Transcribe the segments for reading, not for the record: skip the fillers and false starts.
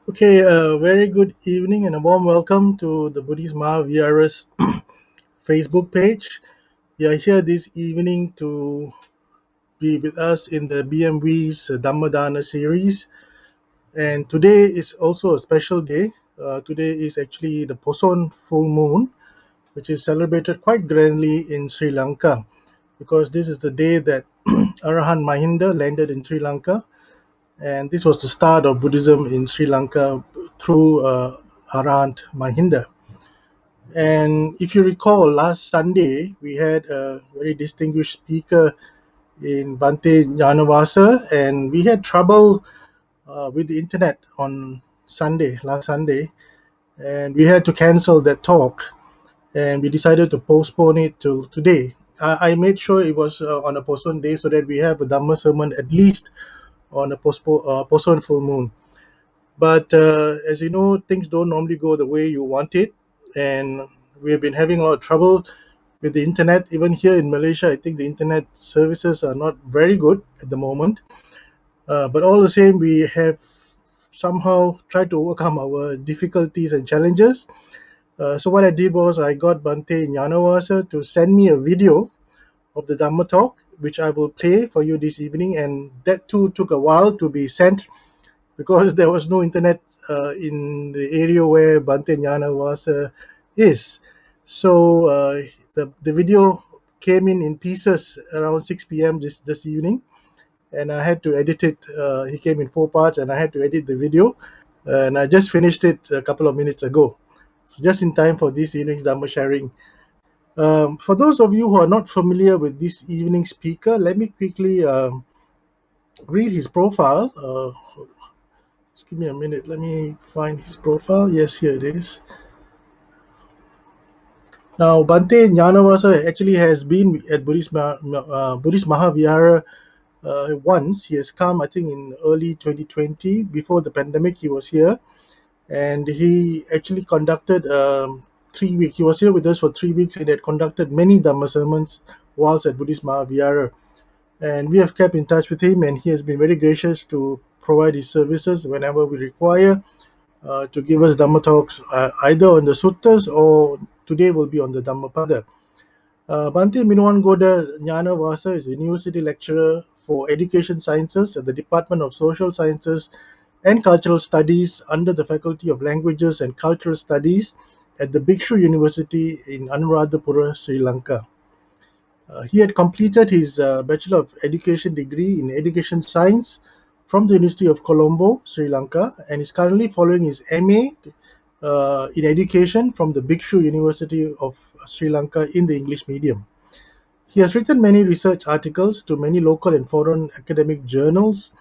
Okay, very good evening and a warm welcome to the Buddhist Mahavira's Facebook page. We are here this evening to be with us in the BMW's Dhammadana series. And today is also a special day. Today is actually the Poson full moon, which is celebrated quite grandly in Sri Lanka because this is the day that Arahant Mahinda landed in Sri Lanka, and this was the start of Buddhism in Sri Lanka through Arahant Mahinda. And if you recall, last Sunday we had a very distinguished speaker in Bhante Gnanawasa, and we had trouble with the internet on last Sunday, and we had to cancel that talk, and we decided to postpone it till today. I made sure it was on a postponed day so that we have a Dhamma sermon at least on a postponed full moon. But as you know, things don't normally go the way you want it, and we've been having a lot of trouble with the internet. Even here in Malaysia, I think the internet services are not very good at the moment. But all the same, we have somehow tried to overcome our difficulties and challenges. So what I did was I got Bhante Ñanawasa to send me a video of the Dhamma talk, which I will play for you this evening, and that too took a while to be sent because there was no internet in the area where Bhante Ñanawasa is. So the video came in pieces around 6 p.m. this evening, and I had to edit it. He came in four parts, and I had to edit the video, and I just finished it a couple of minutes ago. So just in time for this evening's Dhamma sharing. For those of you who are not familiar with this evening's speaker, let me quickly read his profile. Just give me a minute. Let me find his profile. Yes, here it is. Now, Bhante Ñanawasa actually has been at Buddhist Mahavihara once. He has come, I think, in early 2020. Before the pandemic, he was here. And he actually conducted 3 weeks. He was here with us for 3 weeks and had conducted many Dhamma sermons whilst at Buddhist Mahavihara. And we have kept in touch with him, and he has been very gracious to provide his services whenever we require to give us Dhamma talks, either on the suttas or today will be on the Dhammapada. Bhante Minuwangoda Gnanawasa is a university lecturer for education sciences at the Department of Social Sciences and Cultural Studies under the Faculty of Languages and Cultural Studies at the Bhikshu University in Anuradhapura, Sri Lanka. He had completed his Bachelor of Education degree in Education Science from the University of Colombo, Sri Lanka, and is currently following his MA in Education from the Bhikshu University of Sri Lanka in the English medium. He has written many research articles to many local and foreign academic journals,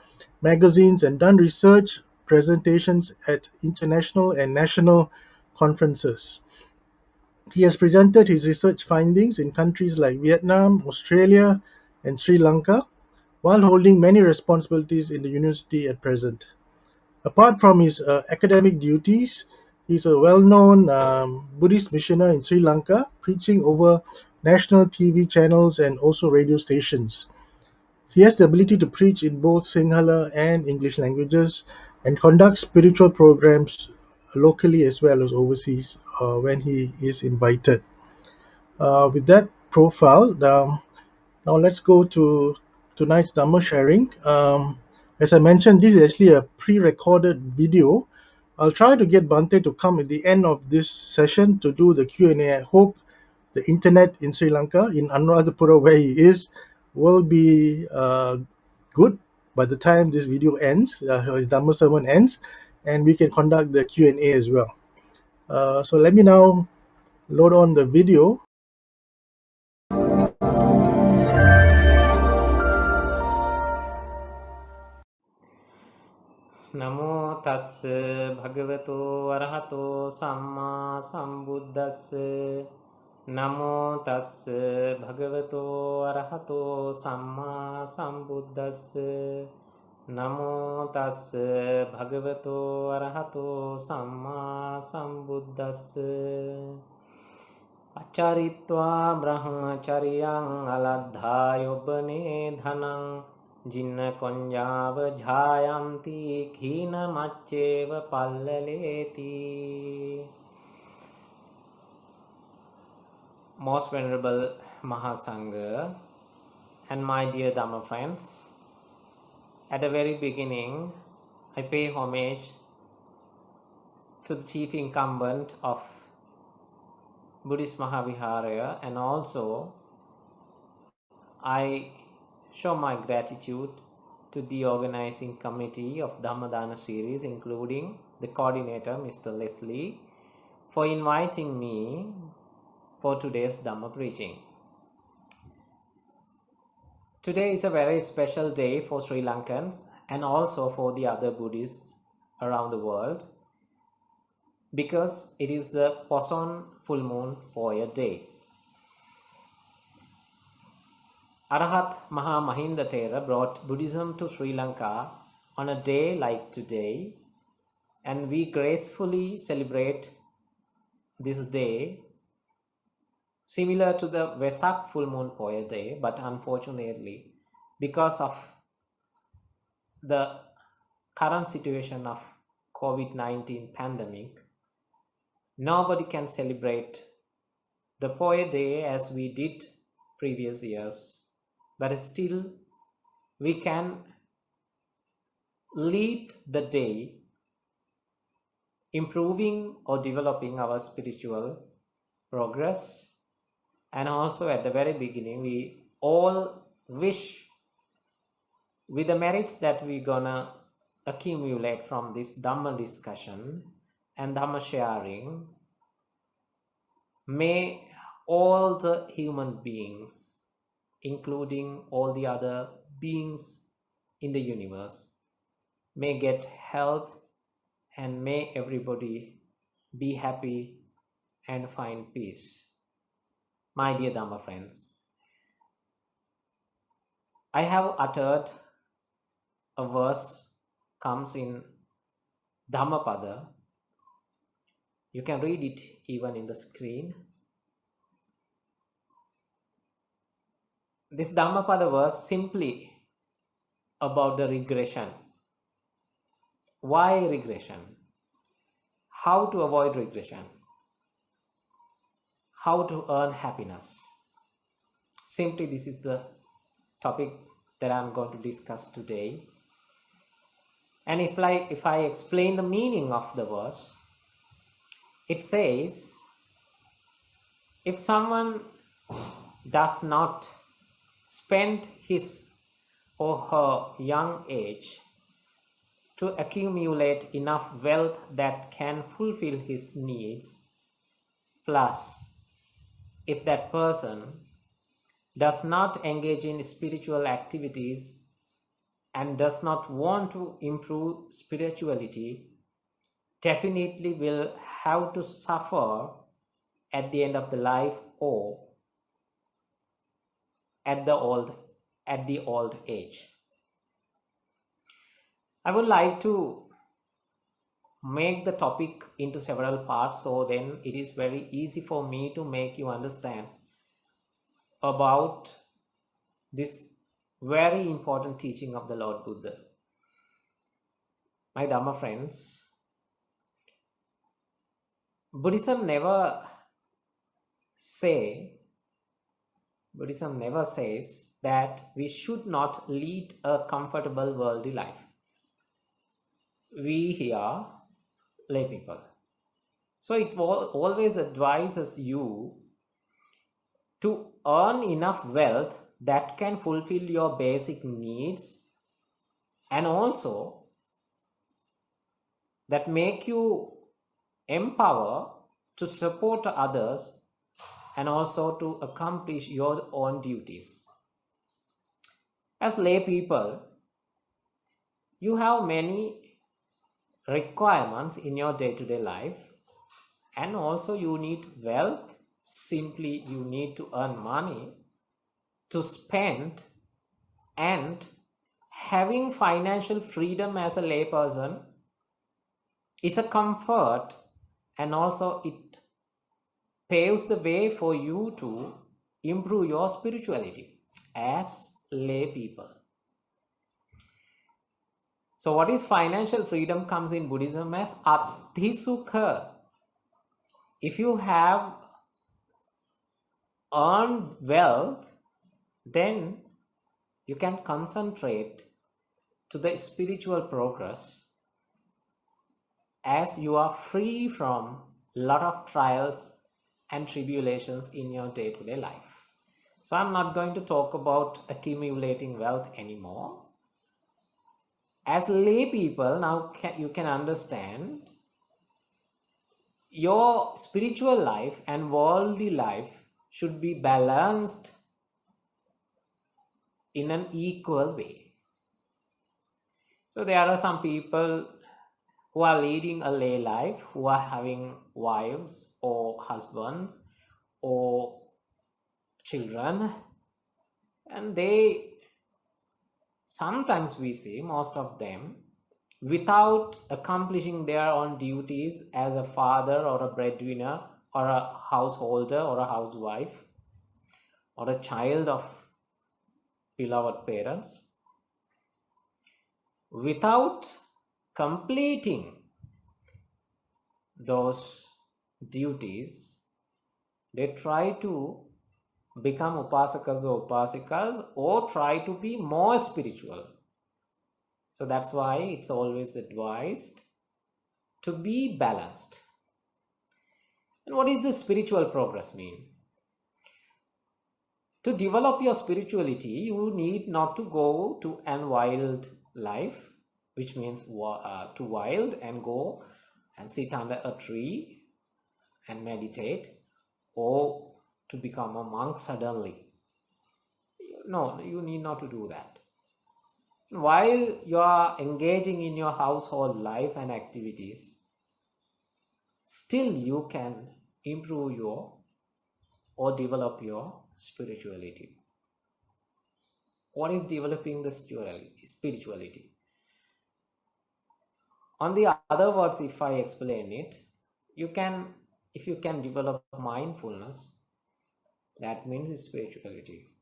magazines, and done research presentations at international and national conferences. He has presented his research findings in countries like Vietnam, Australia, and Sri Lanka, while holding many responsibilities in the university at present. Apart from his academic duties, he is a well-known Buddhist missionary in Sri Lanka, preaching over national TV channels and also radio stations. He has the ability to preach in both Sinhala and English languages and conduct spiritual programs locally as well as overseas when he is invited. With that profile, now let's go to tonight's Dhamma sharing. As I mentioned, this is actually a pre-recorded video. I'll try to get Bhante to come at the end of this session to do the Q&A. I hope the internet in Sri Lanka, in Anuradhapura where he is, will be good by the time this video ends, his Dhamma sermon ends, and we can conduct the Q&A as well. So let me now load on the video. නමෝ තස්ස භගවතු වරහතෝ සම්මා සම්බුද්දස්ස නමෝ තස්ස භගවතු වරහතෝ සම්මා සම්බුද්දස්ස නමෝ තස්ස භගවතු වරහතෝ සම්මා සම්බුද්දස්ස අචාරිත්වා බ්‍රහ්මචරියං අලද්ධා යොබ්බනේ ධනං Jinna konjava jhayanti khina macheva pallaleti. Most Venerable Mahasangha and my dear Dhamma friends, at the very beginning, I pay homage to the chief incumbent of Buddhist Mahavihara, and also I show my gratitude to the organizing committee of Dhammadana series, including the coordinator, Mr. Leslie, for inviting me for today's Dhamma preaching. Today is a very special day for Sri Lankans and also for the other Buddhists around the world, because it is the Poson full moon Poya day. Arahat Maha Mahinda Thera brought Buddhism to Sri Lanka on a day like today, and we gracefully celebrate this day similar to the Vesak full moon Poya day, but unfortunately, because of the current situation of COVID-19 pandemic, nobody can celebrate the Poya day as we did previous years, but still we can lead the day improving or developing our spiritual progress. And also at the very beginning, we all wish, with the merits that we're gonna accumulate from this Dhamma discussion and Dhamma sharing, may all the human beings, including all the other beings in the universe, may get health, and may everybody be happy and find peace. My dear Dhamma friends, I have uttered a verse comes in Dhammapada. You can read it even in the screen. This Dhammapada verse simply about the regression. Why regression? How to avoid regression? How to earn happiness? Simply, this is the topic that I'm going to discuss today. And if I explain the meaning of the verse, it says, if someone does not spend his or her young age to accumulate enough wealth that can fulfill his needs, plus if that person does not engage in spiritual activities and does not want to improve spirituality, definitely will have to suffer at the end of the life or at the old age. I would like to make the topic into several parts, so then it is very easy for me to make you understand about this very important teaching of the Lord Buddha. My Dhamma friends, Buddhism never says that we should not lead a comfortable worldly life. We here lay people, so it always advises you to earn enough wealth that can fulfill your basic needs, and also that make you empower to support others and also to accomplish your own duties. As lay people, you have many requirements in your day-to-day life, and also you need wealth. Simply, you need to earn money to spend, and having financial freedom as a layperson is a comfort, and also it paves the way for you to improve your spirituality as lay people. So what is financial freedom comes in Buddhism as Athisukha. If you have earned wealth, then you can concentrate to the spiritual progress as you are free from a lot of trials and tribulations in your day-to-day life. So I'm not going to talk about accumulating wealth anymore. As lay people, now you can understand your spiritual life and worldly life should be balanced in an equal way. So there are some people who are leading a lay life, who are having wives or husbands or children, and they sometimes we see most of them without accomplishing their own duties as a father or a breadwinner or a householder or a housewife or a child of beloved parents, without completing those duties, they try to become upasakas or upasikas or try to be more spiritual. So that's why it's always advised to be balanced. And what is the spiritual progress mean? To develop your spirituality, you need not to go to an wild life, which means to wild and go and sit under a tree and meditate, or to become a monk suddenly. No, you need not to do that. While you are engaging in your household life and activities, still you can improve your or develop your spirituality. What is developing the spirituality? On the other words, if I explain it, if you can develop mindfulness, that means spirituality.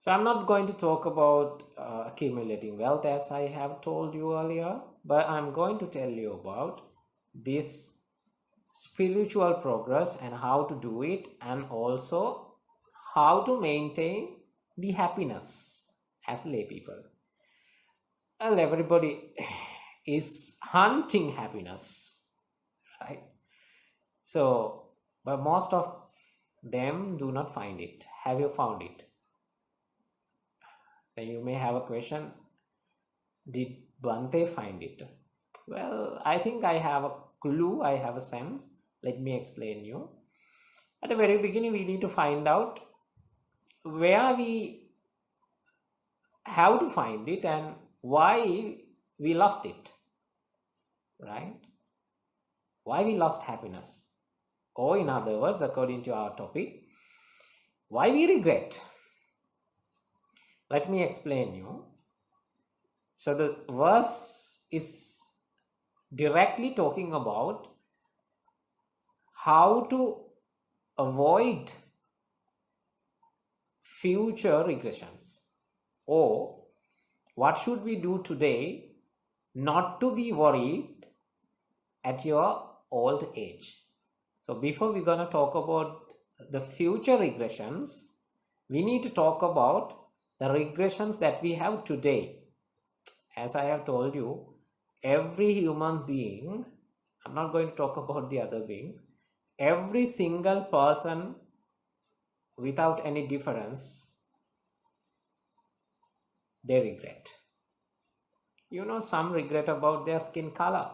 So I'm not going to talk about accumulating wealth as I have told you earlier, but I'm going to tell you about this spiritual progress and how to do it, and also how to maintain the happiness as lay people. Well, everybody is hunting happiness, right? So, but most of them do not find it. Have you found it? Then you may have a question, did Bhante find it? Well, I think I have a clue, I have a sense. Let me explain you. At the very beginning, we need to find out where we have to find it and why we lost it, right? Why we lost happiness. Or in other words, according to our topic, why we regret. Let me explain you. So the verse is directly talking about how to avoid future regressions, or what should we do today not to be worried at your old age. So before we're going to talk about the future regressions, we need to talk about the regressions that we have today. As I have told you, every human being, I'm not going to talk about the other beings, every single person without any difference, they regret. You know, some regret about their skin color,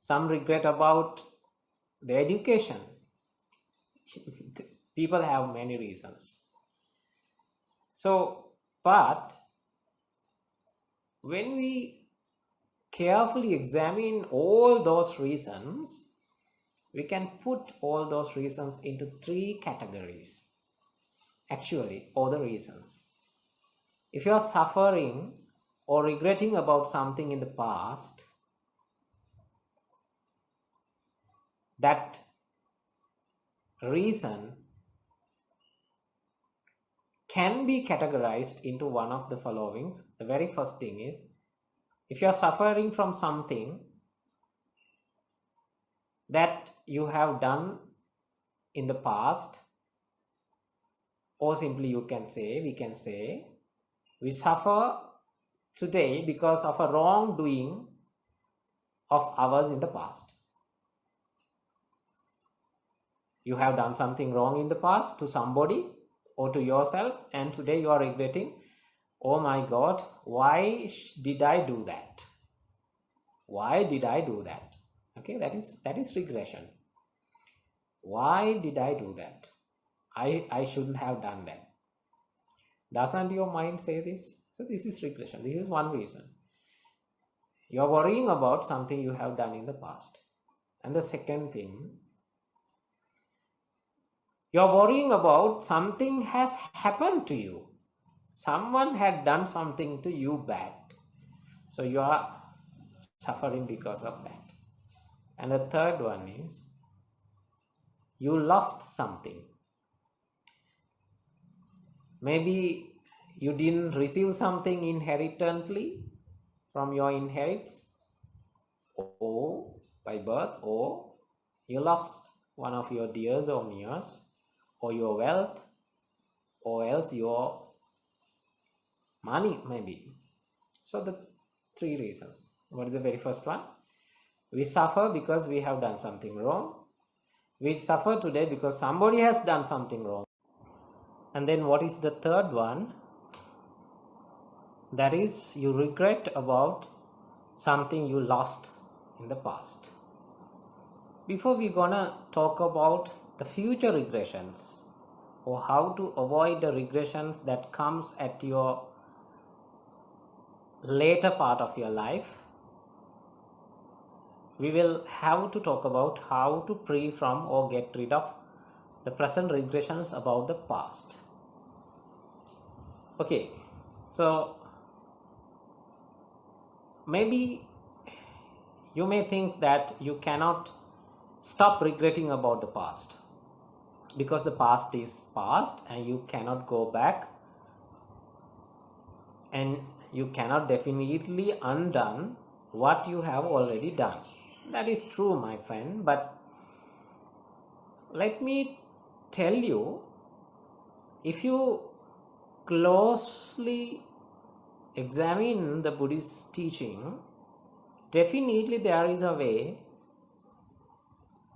some regret about their education. People have many reasons. So, but when we carefully examine all those reasons, we can put all those reasons into three categories. Actually, all the reasons. If you are suffering or regretting about something in the past, that reason can be categorized into one of the followings. The very first thing is, if you are suffering from something that you have done in the past, or simply we can say, we suffer today because of a wrongdoing of ours in the past. You have done something wrong in the past to somebody or to yourself, and today you are regretting, oh my God, why did I do that? Why did I do that? Okay, that is regression. Why did I do that? I shouldn't have done that. Doesn't your mind say this? So this is regression. This is one reason. You are worrying about something you have done in the past. And the second thing, you are worrying about something has happened to you. Someone had done something to you bad. So you are suffering because of that. And the third one is, you lost something. Maybe you didn't receive something inheritantly from your inherits, or by birth, or you lost one of your dears or nears, or your wealth, or else your money maybe. So the three reasons. What is the very first one? We suffer because we have done something wrong. We suffer today because somebody has done something wrong. And then what is the third one? That is, you regret about something you lost in the past. Before we're gonna talk about the future regressions, or how to avoid the regressions that comes at your later part of your life, we will have to talk about how to free from or get rid of the present regressions about the past. Okay, so maybe you may think that you cannot stop regretting about the past because the past is past and you cannot go back, and you cannot definitely undone what you have already done. That is true, my friend, but let me tell you, if you closely examine the Buddhist teaching, definitely there is a way,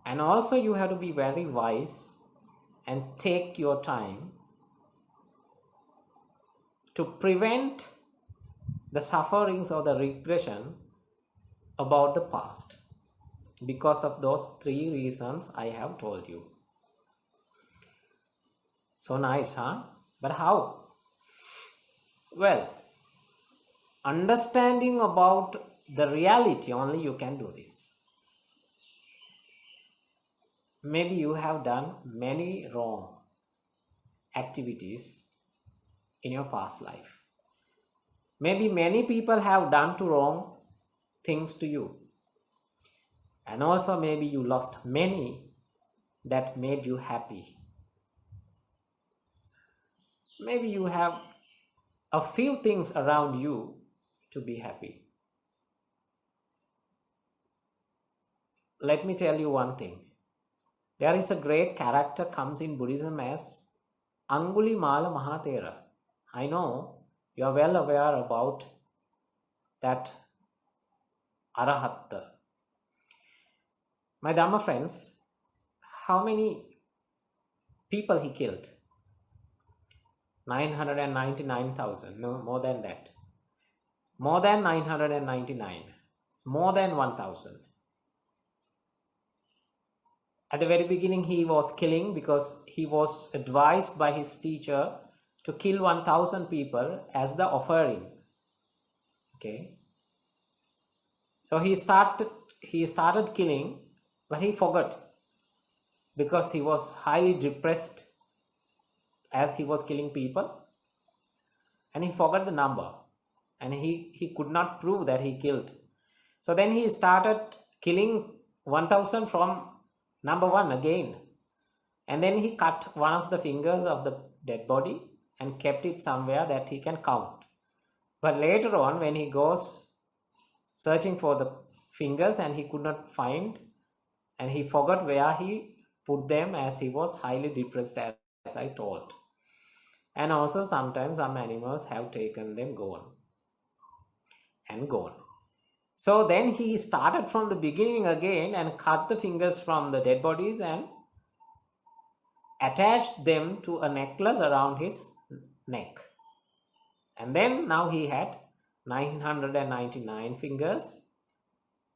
and also you have to be very wise and take your time to prevent the sufferings or the regression about the past because of those three reasons I have told you. So nice, huh? But how? Well, understanding about the reality, only you can do this. Maybe you have done many wrong activities in your past life. Maybe many people have done wrong things to you. And also maybe you lost many that made you happy. Maybe you have a few things around you to be happy. Let me tell you one thing. There is a great character comes in Buddhism as Angulimala Mahathera. I know you are well aware about that Arahatta. My Dhamma friends, how many people he killed? 999,000. No, more than that. More than 999. More than 1,000. At the very beginning, he was killing because he was advised by his teacher to kill 1,000 people as the offering. Okay. So he started killing, but he forgot because he was highly depressed as he was killing people, and he forgot the number, and he could not prove that he killed. So then he started killing 1,000 from number one again, and then he cut one of the fingers of the dead body, and kept it somewhere that he can count. But later on, when he goes searching for the fingers and he could not find, and he forgot where he put them, as he was highly depressed, as I told. And also sometimes some animals have taken them gone and gone. So then he started from the beginning again and cut the fingers from the dead bodies and attached them to a necklace around his neck. And then now he had 999 fingers.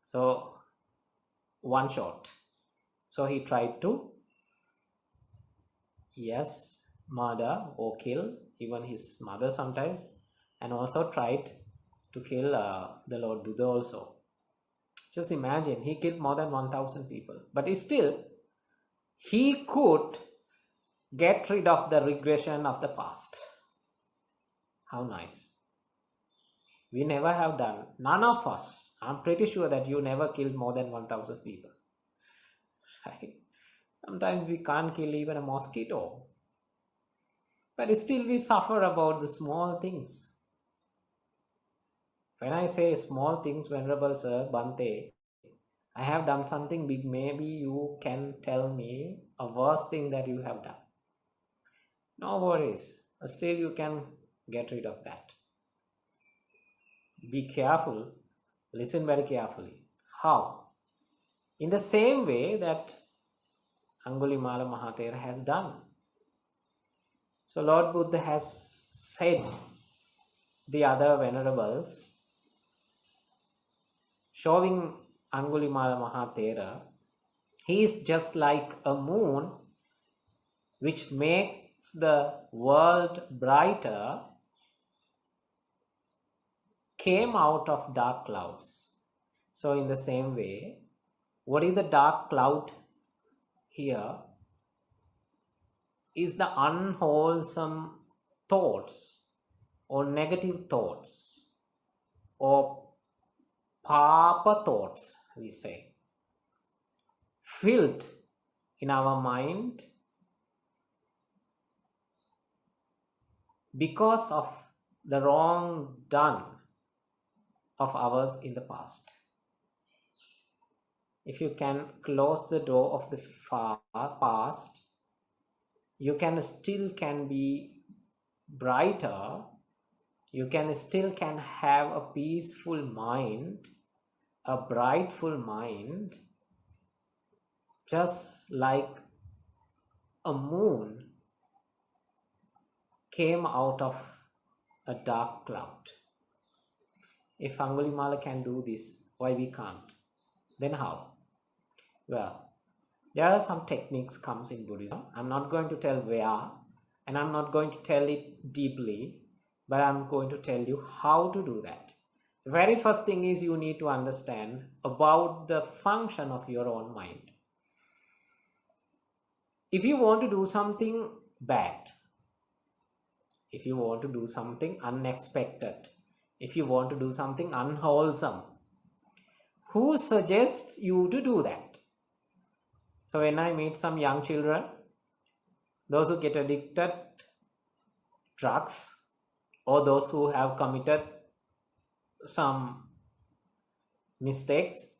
So one shot. So he tried to, yes, murder or kill even his mother sometimes, and also tried to kill the Lord Buddha also. Just imagine, he killed more than 1000 people, but still he could get rid of the regression of the past. How nice. We never have done, none of us. I'm pretty sure that you never killed more than 1000 people. Right? Sometimes we can't kill even a mosquito. But still we suffer about the small things. When I say small things, Venerable Sir, Bhante, I have done something big. Maybe you can tell me a worse thing that you have done. No worries. Still you can get rid of that. Be careful. Listen very carefully. How? In the same way that Angulimala Mahathera has done. So Lord Buddha has said the other venerables, showing Angulimala Mahathera, he is just like a moon which makes the world brighter, came out of dark clouds. So in the same way, what is the dark cloud here is the unwholesome thoughts or negative thoughts or papa thoughts, we say, filled in our mind because of the wrong done of ours in the past. If you can close the door of the far past, you can still can be brighter, you can still can have a peaceful mind, a brightful mind, just like a moon came out of a dark cloud. If Angulimala can do this, why we can't? Then how? Well, there are some techniques comes in Buddhism. I'm not going to tell where, and I'm not going to tell it deeply, but I'm going to tell you how to do that. The very first thing is you need to understand about the function of your own mind. If you want to do something bad, if you want to do something unexpected, if you want to do something unwholesome, who suggests you to do that? So when I meet some young children, those who get addicted drugs, or those who have committed some mistakes,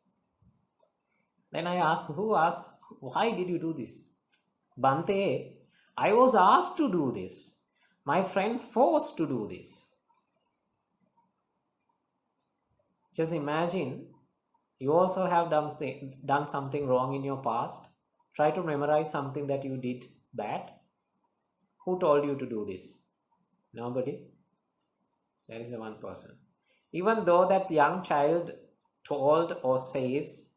then I ask, who asked, why did you do this? Bhante, I was asked to do this. My friends forced to do this. Just imagine, you also have done something wrong in your past. Try to memorize something that you did bad. Who told you to do this? Nobody. There is one person. Even though that young child told or says,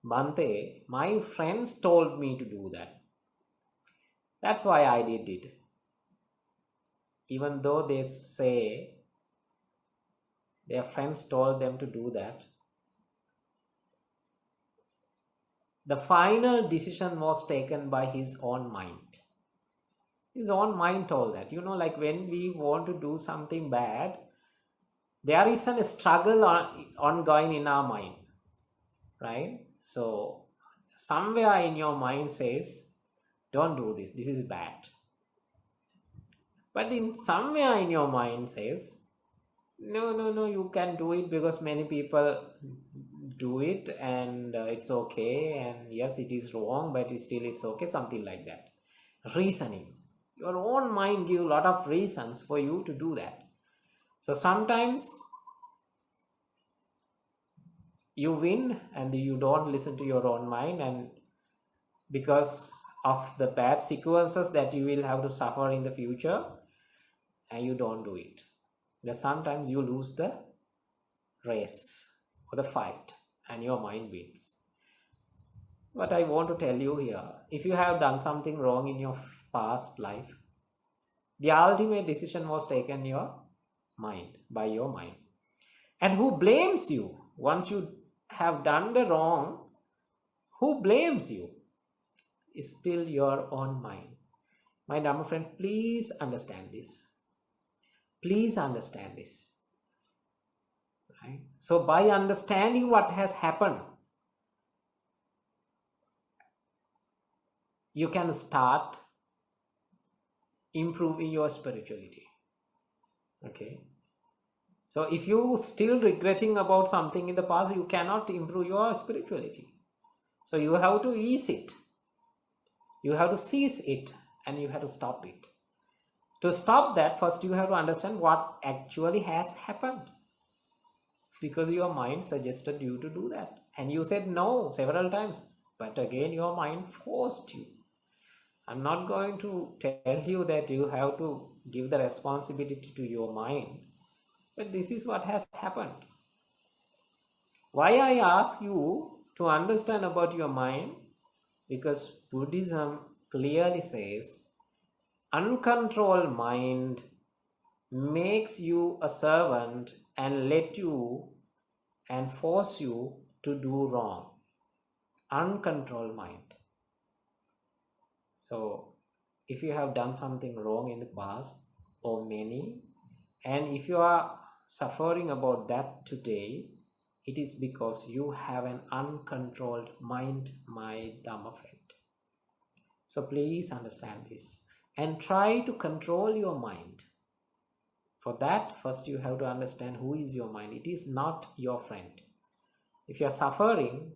Bhante, my friends told me to do that. That's why I did it. Even though they say their friends told them to do that, the final decision was taken by his own mind. His own mind told that. Like when we want to do something bad, there is a struggle ongoing in our mind, right? So somewhere in your mind says, don't do this, this is bad. But in somewhere in your mind says, no, no, no, you can do it because many people do it, and it's okay, and yes, it is wrong, but it's okay, something like that. Reasoning. Your own mind give a lot of reasons for you to do that. So sometimes you win and you don't listen to your own mind, and because of the bad sequences that you will have to suffer in the future, and you don't do it. Then sometimes you lose the race or the fight and your mind wins. What I want to tell you here, if you have done something wrong in your past life, the ultimate decision was taken your mind, by your mind. And who blames you once you have done the wrong? Who blames you is still your own mind. My Dhamma friend, please understand this. Please understand this. Right? So by understanding what has happened, you can start improving your spirituality. Okay. So if you still regretting about something in the past, you cannot improve your spirituality. So you have to ease it. You have to seize it, and you have to stop it. To stop that, first you have to understand what actually has happened. Because your mind suggested you to do that. And you said no several times. But again, your mind forced you. I'm not going to tell you that you have to give the responsibility to your mind. But this is what has happened. Why I ask you to understand about your mind? Because Buddhism clearly says uncontrolled mind makes you a servant and let you and force you to do wrong. Uncontrolled mind. So if you have done something wrong in the past, or many, and if you are suffering about that today, it is because you have an uncontrolled mind, my Dhamma friend. So please understand this and try to control your mind. For that, first you have to understand who is your mind. It is not your friend. If you are suffering,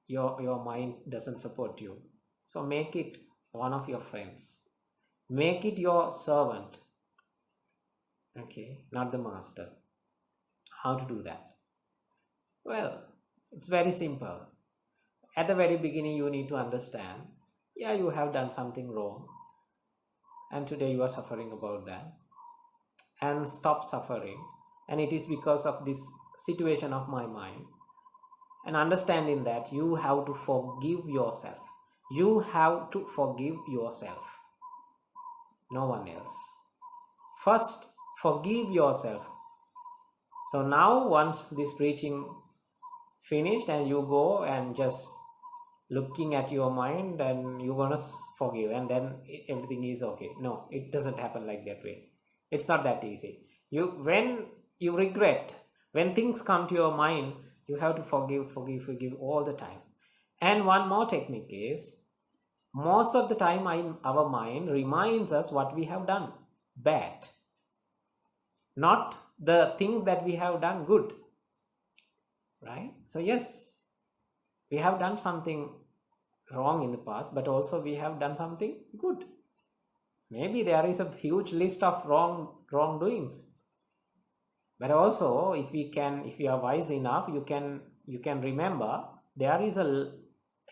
your mind doesn't support you. So make it one of your friends. Make it your servant. Okay, not the master. How to do that? Well, it's very simple. At the very beginning, you need to understand, yeah, you have done something wrong, and today you are suffering about that. And stop suffering. And it is because of this situation of my mind. And understanding that you have to forgive yourself. You have to forgive yourself. No one else. First, forgive yourself. So now once this preaching finished and you go and just looking at your mind and you're gonna forgive and then everything is okay. No, it doesn't happen like that way. It's not that easy. When you regret, when things come to your mind, you have to forgive all the time. And one more technique is, most of the time our mind reminds us what we have done bad, not the things that we have done good. Right? So yes, we have done something wrong in the past, but also we have done something good. Maybe there is a huge list of wrongdoings, but also if you are wise enough, you can remember there is a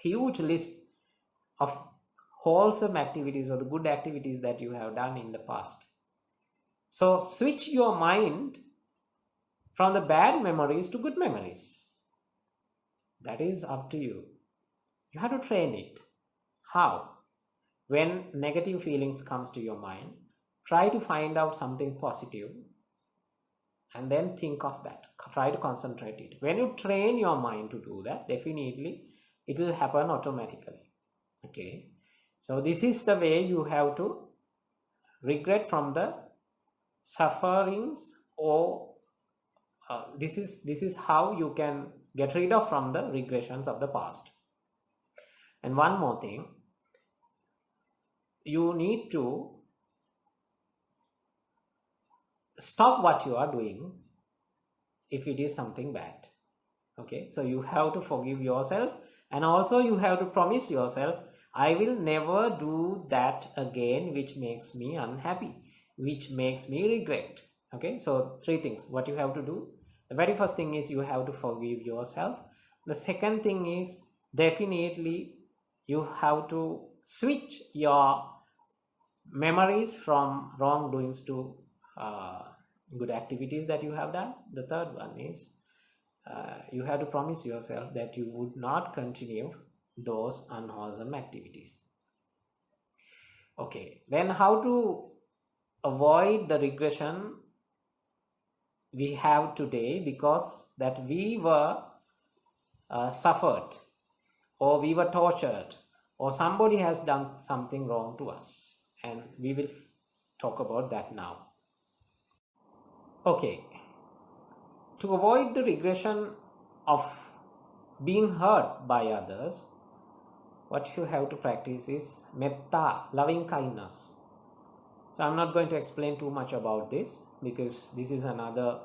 huge list of wholesome activities or the good activities that you have done in the past. So switch your mind from the bad memories to good memories. That is up to you. You have to train it. How? When negative feelings comes to your mind, try to find out something positive and then think of that. Try to concentrate it. When you train your mind to do that, definitely it will happen automatically. Okay. So this is the way you have to regret from the sufferings, or this is how you can get rid of from the regressions of the past. And one more thing, you need to stop what you are doing if it is something bad. Okay, so you have to forgive yourself, and also you have to promise yourself, I will never do that again which makes me unhappy, which makes me regret. Okay, so three things what you have to do. The very first thing is you have to forgive yourself. The second thing is definitely you have to switch your memories from wrongdoings to uh, good activities that you have done. The third one is you have to promise yourself that you would not continue those unwholesome activities. Okay, then how to avoid the regression we have today, because that we were suffered, or we were tortured, or somebody has done something wrong to us, and we will talk about that now. Okay, to avoid the regression of being hurt by others, what you have to practice is metta, loving kindness. So I'm not going to explain too much about this, because this is another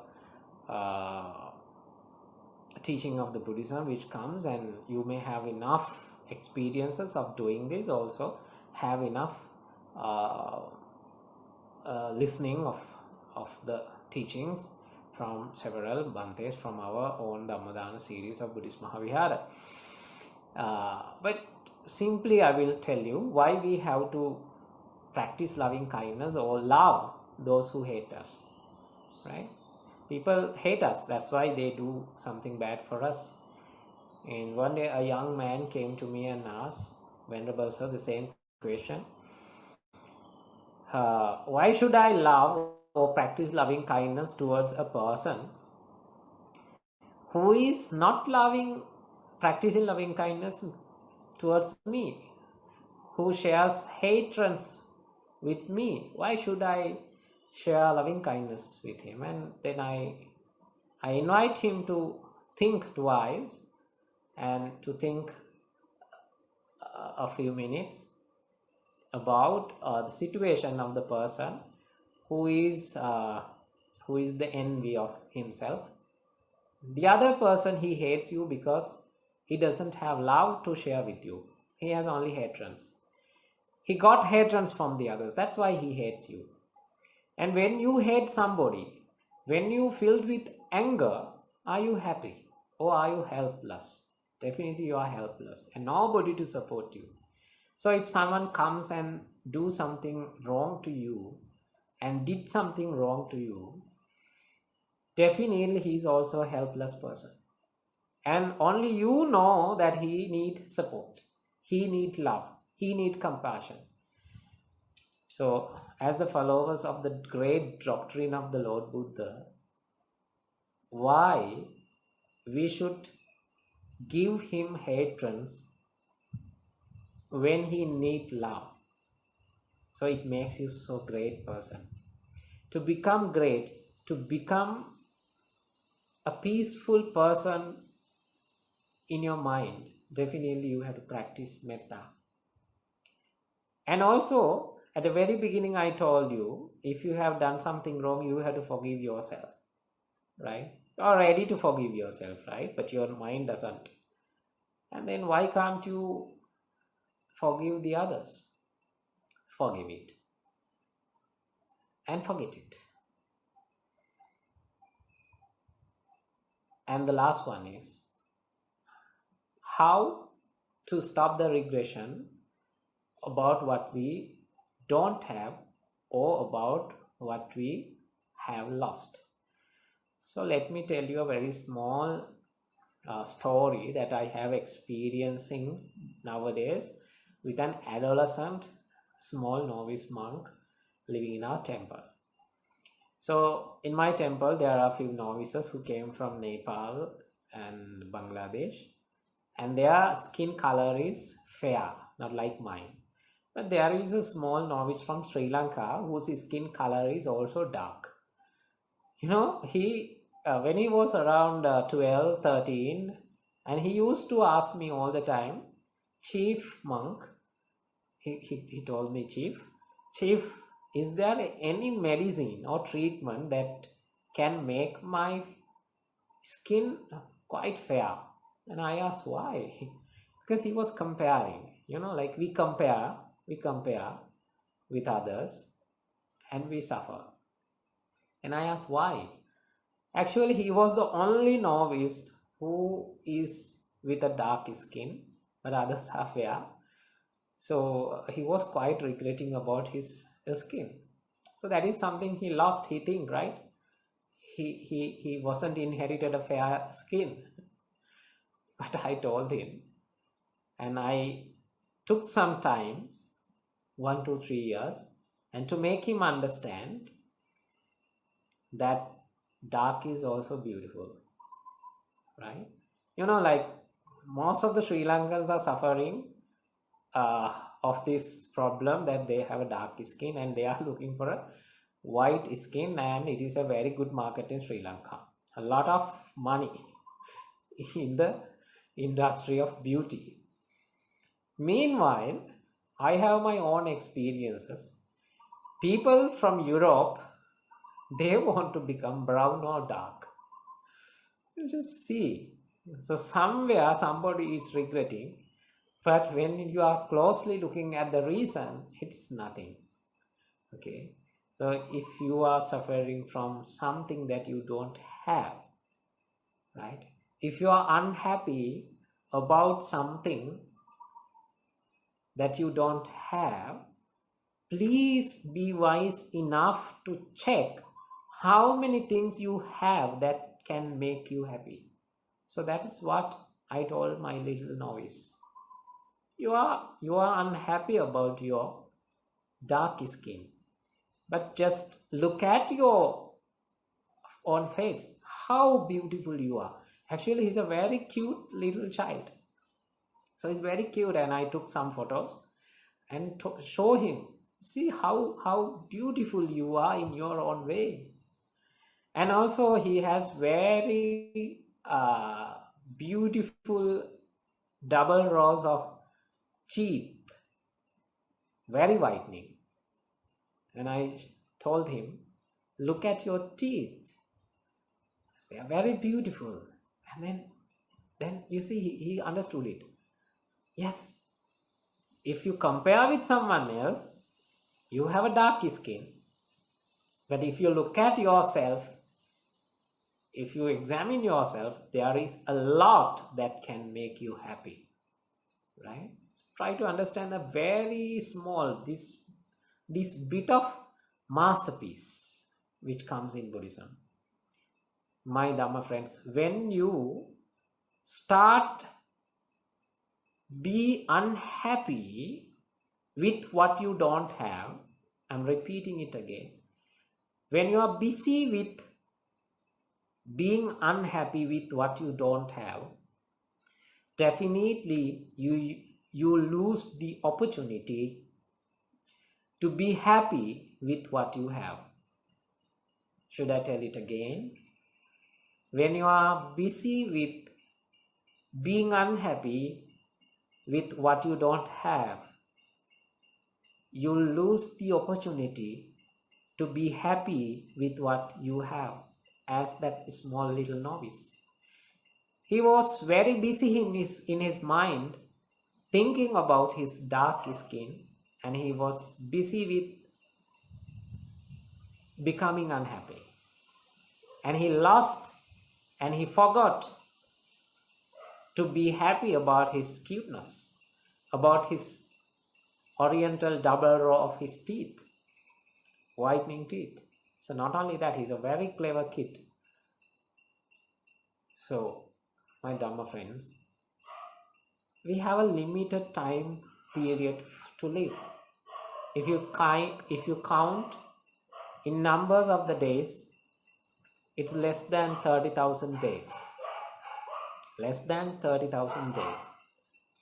teaching of the Buddhism which comes, and you may have enough experiences of doing this, also have enough listening of the teachings from several Bhantes from our own Dhammapada series of Buddhist Mahavihara. But simply I will tell you why we have to practice loving kindness or love those who hate us, right? People hate us, that's why they do something bad for us. And one day a young man came to me and asked Venerable Sir the same question. Why should I love or practice loving kindness towards a person who is not practicing loving kindness towards me, who shares hatreds with me? Why should I share loving kindness with him? And then I invite him to think twice and to think a few minutes about the situation of the person who is the envy of himself. The other person, he hates you because he doesn't have love to share with you. He has only hatreds. He got hatreds from the others. That's why he hates you. And when you hate somebody, when you filled with anger, are you happy or are you helpless? Definitely you are helpless and nobody to support you. So if someone comes and do something wrong to you and did something wrong to you, definitely he is also a helpless person. And only you know that he needs support, he needs love, he needs compassion. So as the followers of the great doctrine of the Lord Buddha, why we should give him hatreds when he needs love? So it makes you so great person. To become great, to become a peaceful person in your mind, definitely you have to practice metta. And also at the very beginning I told you, if you have done something wrong, you have to forgive yourself, right? You are ready to forgive yourself, right? But your mind doesn't. And then why can't you forgive the others? Forgive it and forget it. And the last one is how to stop the regression about what we don't have or about what we have lost. So let me tell you a very small story that I have experiencing nowadays with an adolescent small novice monk living in our temple. So in my temple there are a few novices who came from Nepal and Bangladesh, and their skin color is fair, not like mine. But there is a small novice from Sri Lanka whose skin color is also dark. He when he was around 12, 13, and he used to ask me all the time, Chief monk, he told me, Chief, is there any medicine or treatment that can make my skin quite fair? And I asked why. Because he was comparing, like we compare with others and we suffer. And I asked why. Actually, he was the only novice who is with a dark skin, but others are fair. So he was quite regretting about his skin. So that is something he lost, he think, right? He wasn't inherited a fair skin. But I told him, and I took some time, 1 to 3 years, and to make him understand that dark is also beautiful, right? Like most of the Sri Lankans are suffering of this problem that they have a dark skin and they are looking for a white skin, and it is a very good market in Sri Lanka. A lot of money in the industry of beauty. Meanwhile, I have my own experiences. People from Europe, they want to become brown or dark. You just see. So somewhere somebody is regretting, but when you are closely looking at the reason, it's nothing. Okay. So if you are suffering from something that you don't have, right? If you are unhappy about something that you don't have, please be wise enough to check how many things you have that can make you happy. So that is what I told my little novice. You are unhappy about your dark skin, but just look at your own face, how beautiful you are. Actually, he's a very cute little child. So he's very cute, and I took some photos and show him, see how beautiful you are in your own way. And also he has very beautiful double rows of teeth, very whitening. And I told him, look at your teeth, they are very beautiful. And then you see, he understood it. Yes, if you compare with someone else, you have a dark skin. But if you look at yourself, if you examine yourself, there is a lot that can make you happy, right? So try to understand a very small, this bit of masterpiece which comes in Buddhism. My Dhamma friends, when you start be unhappy with what you don't have, I'm repeating it again. When you are busy with being unhappy with what you don't have, definitely you lose the opportunity to be happy with what you have. Should I tell it again? When you are busy with being unhappy with what you don't have, you lose the opportunity to be happy with what you have, as that small little novice. He was very busy in his mind thinking about his dark skin, and he was busy with becoming unhappy. And he lost and he forgot to be happy about his cuteness, about his oriental double row of his teeth, whitening teeth. So not only that, he's a very clever kid. So, my Dhamma friends, we have a limited time period to live. If you count in numbers of the days, it's less than 30,000 days. Less than 30,000 days.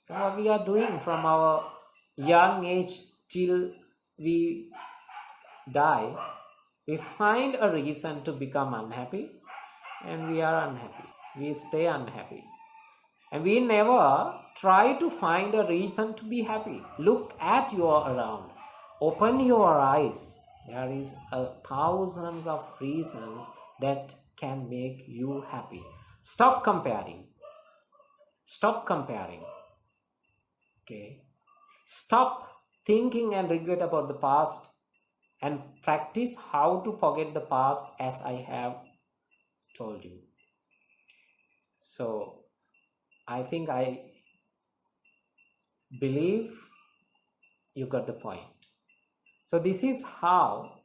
And what we are doing from our young age till we die, we find a reason to become unhappy, and we are unhappy. We stay unhappy. And we never try to find a reason to be happy. Look at your around. Open your eyes. There is thousands of reasons that can make you happy. Stop comparing. Stop comparing. Okay. Stop thinking and regret about the past and practice how to forget the past as I have told you. So I think I believe you got the point. So this is how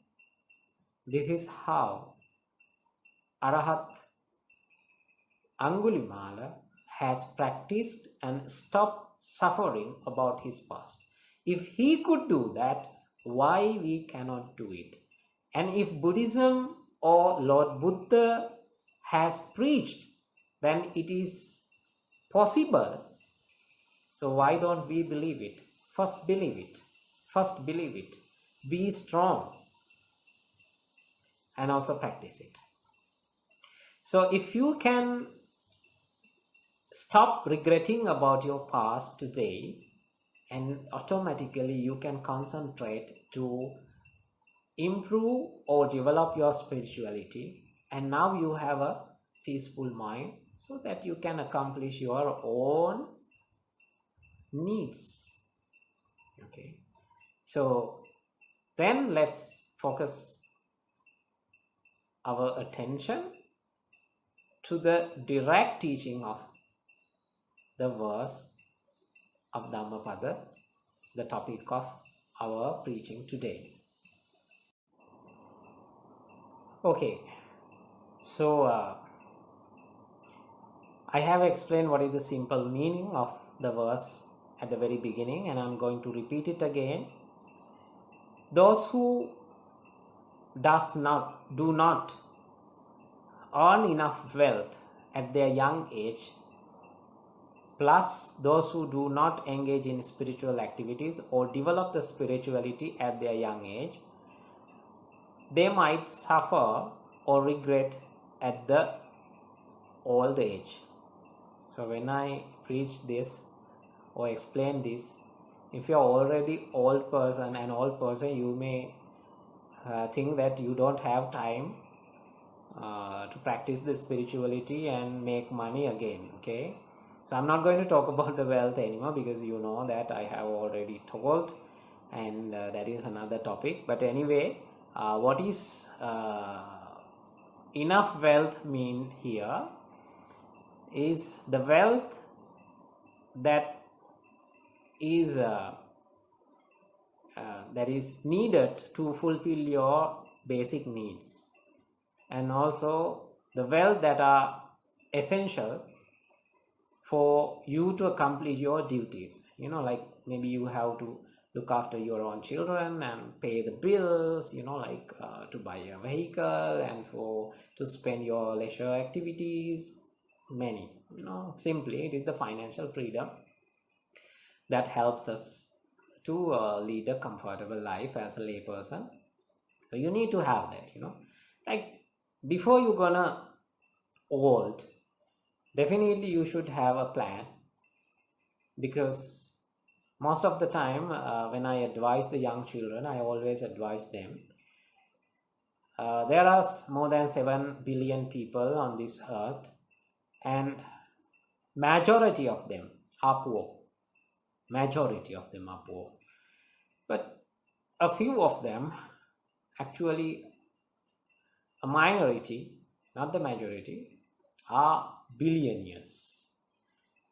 Arahat Angulimala has practiced and stopped suffering about his past. If he could do that, why we cannot do it? And if Buddhism or Lord Buddha has preached, then it is possible. So why don't we believe it? First believe it. First believe it. Be strong and also practice it. So if you can stop regretting about your past today, and automatically you can concentrate to improve or develop your spirituality, and now you have a peaceful mind so that you can accomplish your own needs. Okay, so then let's focus our attention to the direct teaching of the verse of Dhammapada, the topic of our preaching today. Okay, so I have explained what is the simple meaning of the verse at the very beginning, and I'm going to repeat it again. Those who do not earn enough wealth at their young age, plus those who do not engage in spiritual activities or develop the spirituality at their young age, they might suffer or regret at the old age. So when I preach this or explain this, if you're already an old person, you may think that you don't have time to practice the spirituality and make money again. Okay, so I'm not going to talk about the wealth anymore, because you know that I have already told, and that is another topic. But anyway, what is enough wealth mean here is the wealth that is needed to fulfill your basic needs, and also the wealth that are essential for you to accomplish your duties. Like maybe you have to look after your own children and pay the bills, to buy a vehicle and to spend your leisure activities, many. Simply it is the financial freedom that helps us to lead a comfortable life as a layperson. So you need to have that. Like before you're gonna old, definitely you should have a plan, because most of the time when I advise the young children, I always advise them, there are more than 7 billion people on this earth, and majority of them are poor. But a few of them, actually a minority, not the majority, are billionaires.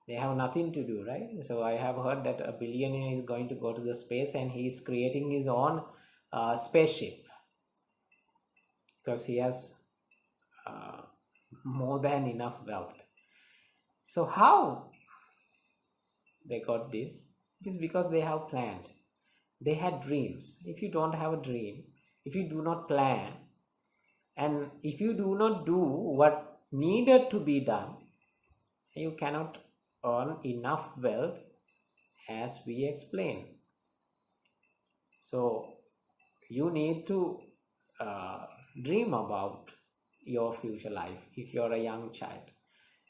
They have nothing to do, right? So I have heard that a billionaire is going to go to the space and he is creating his own spaceship, because he has more than enough wealth. So how they got this? It is because they have planned. They had dreams. If you don't have a dream, if you do not plan, and if you do not do what needed to be done, you cannot earn enough wealth, as we explained. So you need to dream about your future life if you're a young child,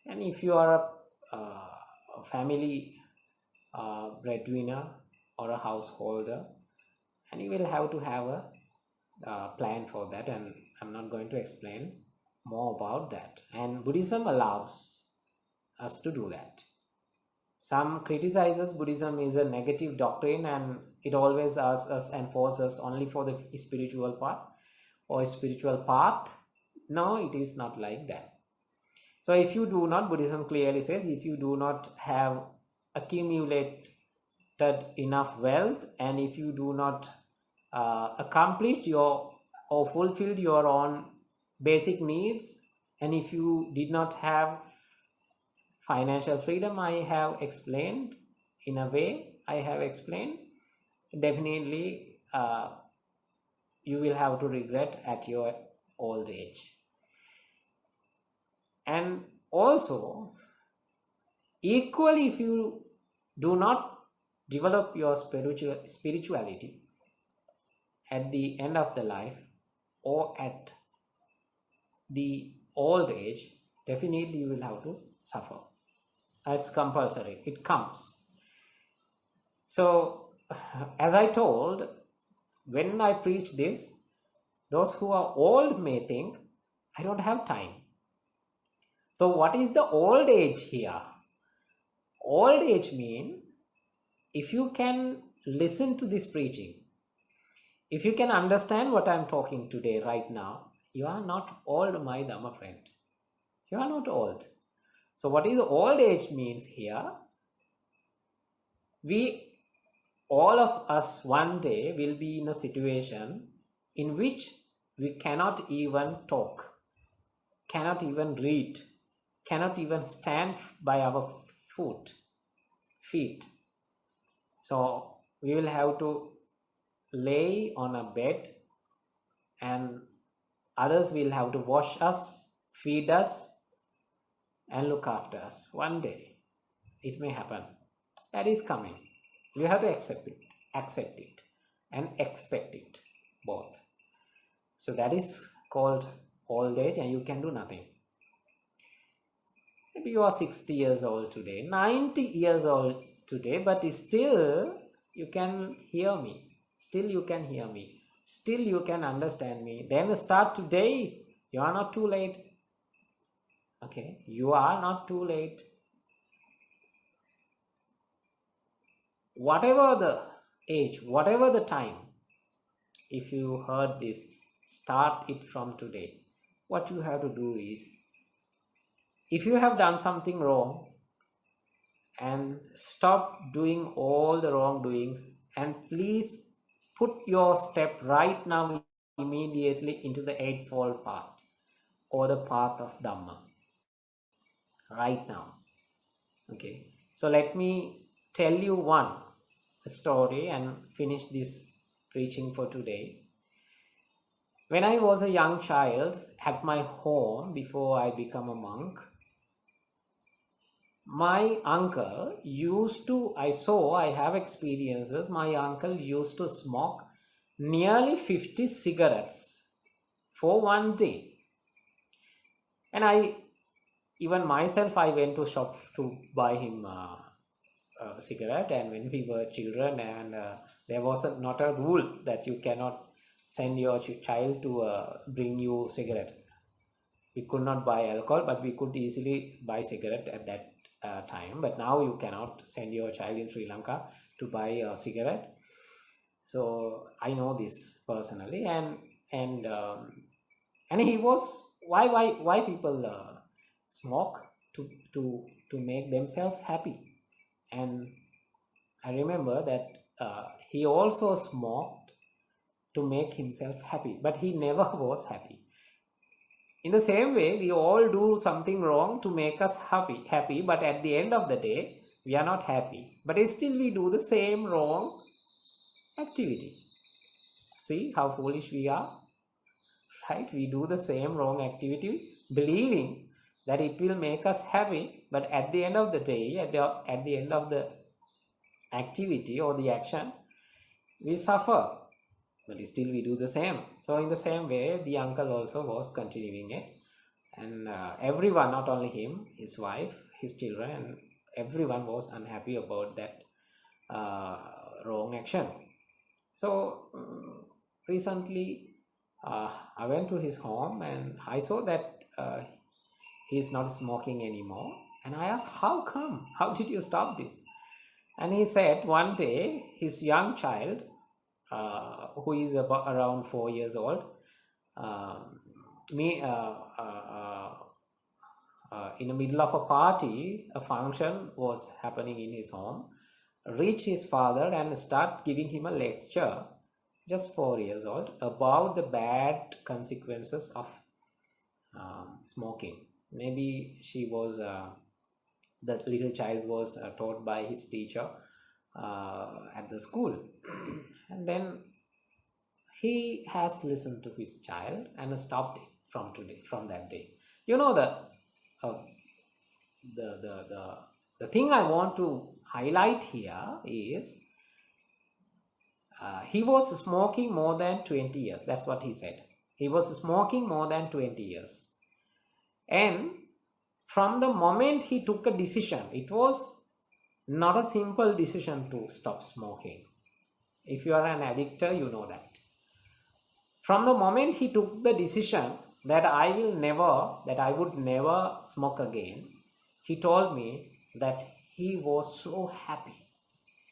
and if you are a family breadwinner or a householder, and you will have to have a plan for that, and I'm not going to explain more about that. And Buddhism allows us to do that. Some criticizes Buddhism is a negative doctrine and it always asks us and forces us only for the spiritual part or spiritual path. No, it is not like that. So if you do not, Buddhism clearly says, if you do not have accumulated enough wealth, and if you do not accomplished your or fulfilled your own basic needs, and if you did not have financial freedom, I have explained in a way, I have explained, definitely you will have to regret at your old age. And also, equally, if you do not develop your spirituality at the end of the life or at the old age, definitely you will have to suffer. It's compulsory, it comes. So as I told, when I preach this, those who are old may think I don't have time. So what is the old age here? Old age means if you can listen to this preaching, if you can understand what I'm talking today right now, you are not old, my Dhamma friend. You are not old. So what is the old age means here? We, all of us one day will be in a situation in which we cannot even talk, cannot even read, cannot even stand by our feet. So we will have to lay on a bed and others will have to wash us, feed us, and look after us. One day it may happen. That is coming. We have to accept it and expect it both. So that is called old age, and you can do nothing. Maybe you are 60 years old today, 90 years old today, but still you can hear me. Still you can hear me. Still you can understand me. Then start today. You are not too late. Okay, you are not too late. Whatever the age, whatever the time, if you heard this, start it from today. What you have to do is, if you have done something wrong, and stop doing all the wrongdoings, and please put your step right now immediately into the eightfold path or the path of Dhamma right now. Okay, so let me tell you one story and finish this preaching for today. When I was a young child at my home before I become a monk, my uncle used to, I have experiences, my uncle used to smoke nearly 50 cigarettes for one day. And even myself, I went to shop to buy him a cigarette. And when we were children, and there was not a rule that you cannot send your child to bring you cigarette. We could not buy alcohol, but we could easily buy cigarette at that time. But now you cannot send your child in Sri Lanka to buy a cigarette. So I know this personally, and he was, why people smoke to make themselves happy. And I remember that he also smoked to make himself happy, but he never was happy. In the same way, we all do something wrong to make us happy, but at the end of the day, we are not happy. But still we do the same wrong activity. See how foolish we are, right? We do the same wrong activity, believing that it will make us happy, but at the end of the day, at the end of the activity or the action, we suffer. But still we do the same. So in the same way, the uncle also was continuing it. And everyone, not only him, his wife, his children, and everyone was unhappy about that wrong action. So recently I went to his home and I saw that he's not smoking anymore. And I asked, how come? How did you stop this? And he said one day his young child, who is about around 4 years old, um, me in the middle of a party, a function was happening in his home, reached his father and start giving him a lecture, just 4 years old, about the bad consequences of smoking. Maybe the little child was taught by his teacher at the school. And then he has listened to his child and stopped it from that day. You know, uh, the thing I want to highlight here is he was smoking more than 20 years. That's what he said. He was smoking more than 20 years. And from the moment he took a decision, it was not a simple decision to stop smoking. If you are an addictor, you know that. From the moment he took the decision that I would never smoke again, he told me that he was so happy.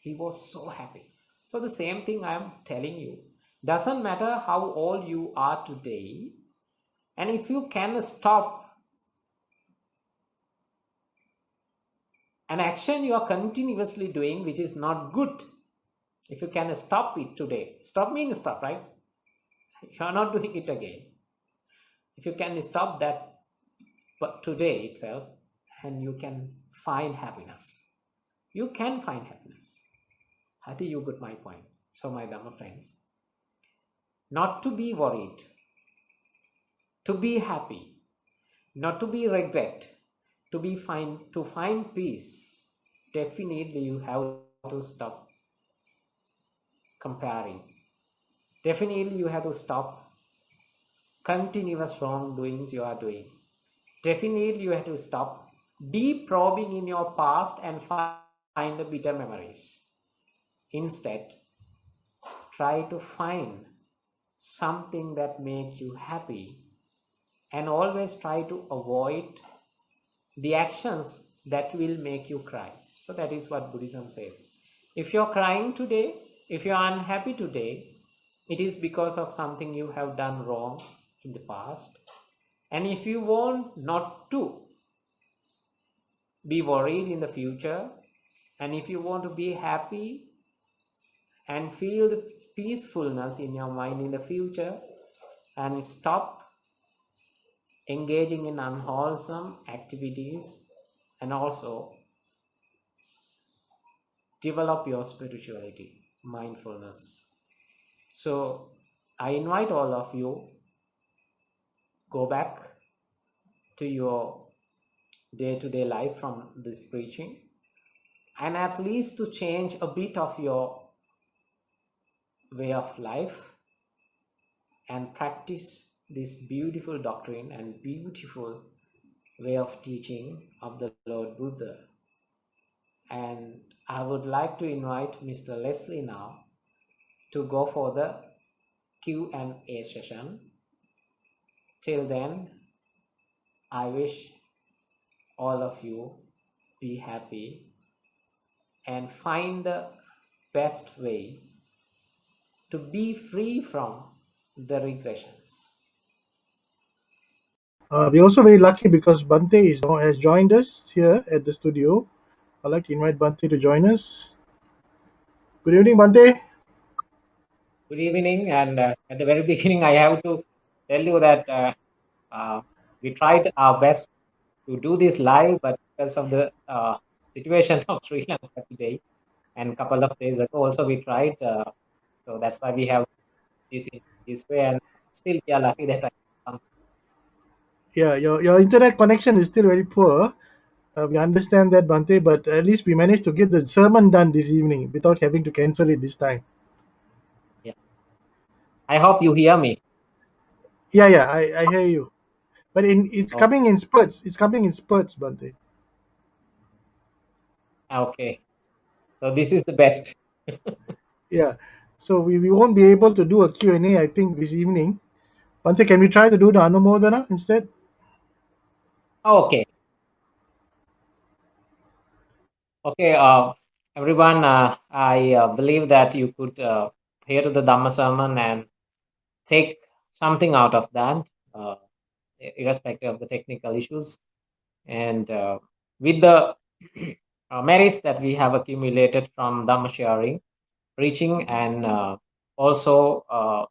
He was so happy. So the same thing I am telling you. Doesn't matter how old you are today, and if you can stop an action you are continuously doing which is not good, if you can stop it today, stop means stop, right? You are not doing it again. If you can stop that but today itself, and you can find happiness, you can find happiness. I think you got my point. So my Dhamma friends, not to be worried, to be happy, not to be regret, to find peace. Definitely you have to stop comparing. Definitely you have to stop continuous wrongdoings you are doing. Definitely you have to stop deep probing in your past and find the bitter memories. Instead, try to find something that makes you happy, and always try to avoid the actions that will make you cry. So that is what Buddhism says. If you're crying today, if you're unhappy today, it is because of something you have done wrong in the past. And if you want not to be worried in the future, and if you want to be happy and feel the peacefulness in your mind in the future, and stop engaging in unwholesome activities, and also develop your spirituality, mindfulness. So I invite all of you, go back to your day-to-day life from this preaching, and at least to change a bit of your way of life and practice this beautiful doctrine and beautiful way of teaching of the Lord Buddha. And I would like to invite Mr. Leslie now to go for the Q&A session. Till then, I wish all of you be happy and find the best way to be free from the regressions. We're also very lucky because has joined us here at the studio. I'd like to invite Bhante to join us. Good evening, Bhante. Good evening, and at the very beginning, I have to tell you that we tried our best to do this live, but because of the situation of Sri Lanka today and a couple of days ago, also we tried. So that's why we have this in this way, and still we are lucky that I come. Yeah, your internet connection is still very poor. We understand that, Bhante, but at least we managed to get the sermon done this evening without having to cancel it this time. Yeah, I hope you hear me. Yeah, I hear you. But it's Oh, coming in spurts. It's coming in spurts, Bhante. okay, so this is the best. Yeah. So we won't be able to do a Q&A, I think, this evening. Bhante, can we try to do the Anumodana instead? Okay. Okay, everyone, I believe that you could hear the Dhamma sermon and take something out of that, uh, irrespective of the technical issues. And with the merits that we have accumulated from Dhamma sharing, preaching, and also uh,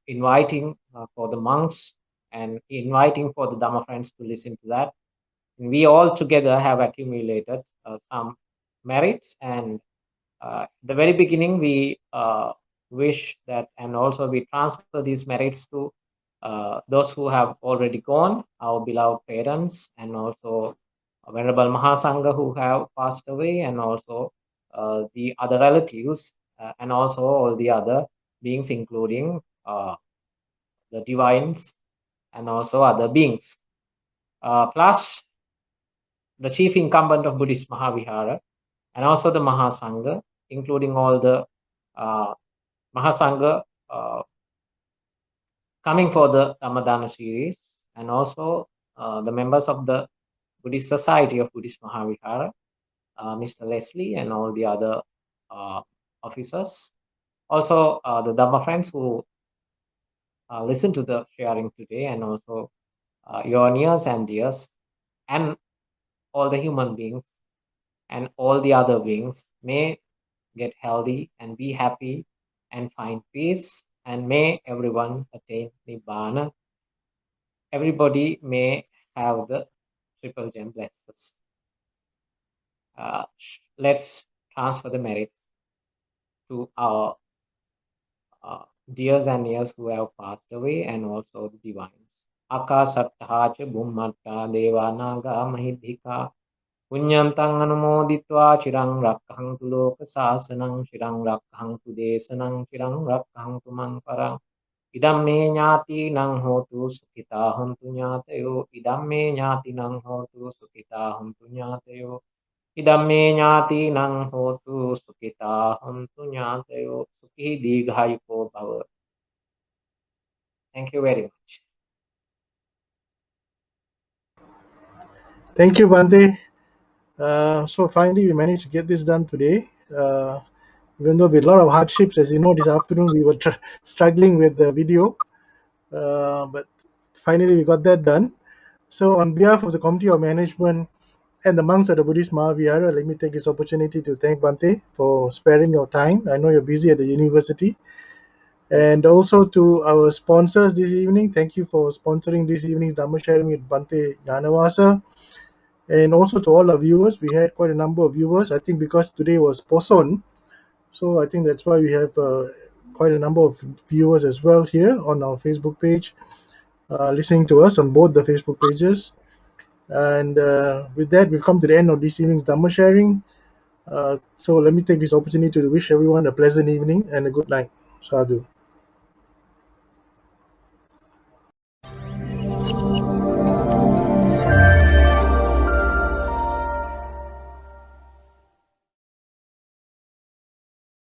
inviting for the monks and inviting for the Dhamma friends to listen to that. And we all together have accumulated some merits, and the very beginning we wish that, and also we transfer these merits to those who have already gone, our beloved parents, and also Venerable Mahasangha who have passed away, and also the other relatives, and also all the other beings, including the divines and also other beings. Plus the chief incumbent of Buddhist Mahavihara, and also the Mahasangha, including all the Mahasangha coming for the Dhammadana series, and also the members of the Buddhist Society of Buddhist Mahavihara, Mr. Leslie, and all the other officers. Also, the Dhamma friends who listen to the sharing today, and also your nears and dears, and all the human beings, and all the other beings may get healthy and be happy and find peace, and may everyone attain Nibbana. Everybody may have the triple gem blessings. Let's transfer the merits to our dears and nears who have passed away, and also the divines. Akasattha cha bhummatta devanaga mahidhika punyantang anumoditva chirang rakhantu loka sasanang chirang rakhantu desanang chirang rakhantu manparang idam me nyati nang hotu sukita hontu nyatayo idam me nyati nang hotu sukita hontu nyatayo idam me nyati nang hotu sukita hontu nyatayo sukhi dighayuko bhava. Thank you very much. Thank you, Bhante. So finally, we managed to get this done today. Even though with a lot of hardships, as you know, this afternoon we were struggling with the video, but finally we got that done. So on behalf of the Committee of Management and the monks at the Buddhist Mahavihara, let me take this opportunity to thank Bhante for sparing your time. I know you're busy at the university. And also to our sponsors this evening, thank you for sponsoring this evening's Dhamma sharing with Bhante Gnanawasa. And also to all our viewers, we had quite a number of viewers. I think because today was Poson, so I think that's why we have quite a number of viewers as well here on our Facebook page, listening to us on both the Facebook pages. And with that, we've come to the end of this evening's Dhamma sharing. So let me take this opportunity to wish everyone a pleasant evening and a good night. Sadhu.